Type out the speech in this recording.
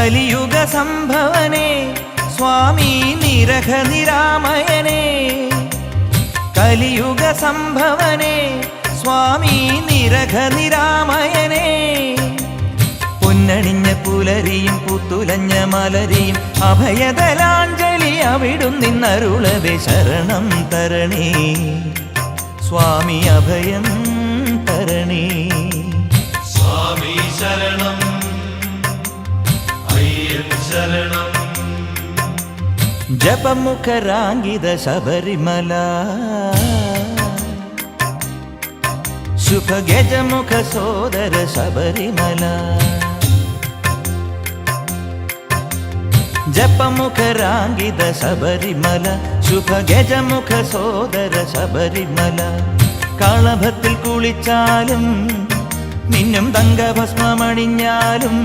കലിയുഗ സംഭവനേ സ്വാമി നിരഖ നിരാമയനേ കലിയുഗ സംഭവനേ സ്വാമി നിരഖ നിരാമയനേ പൊന്നണിഞ്ഞ പുലരിയും പുത്തുലഞ്ഞ മലരിയും അഭയദലാഞ്ജലി അവിടുന്നിന്നരുളവേ ശരണം തരണേ സ്വാമി അഭയം തരണേ സ്വാമി ശരണം അയ്യൻ ശരണം ജപമുഖരാങ്കിത ശബരിമല ശുഭഗജമുഖ സോദര ശബരിമല ജപമുഖരാങ്കിത ശബരിമല ശുഭഗജമുഖ സോദര ശബരിമല കളഭത്തിൽ കുളിച്ചാലും മിന്നും തങ്കഭസ്മമണിഞ്ഞാലും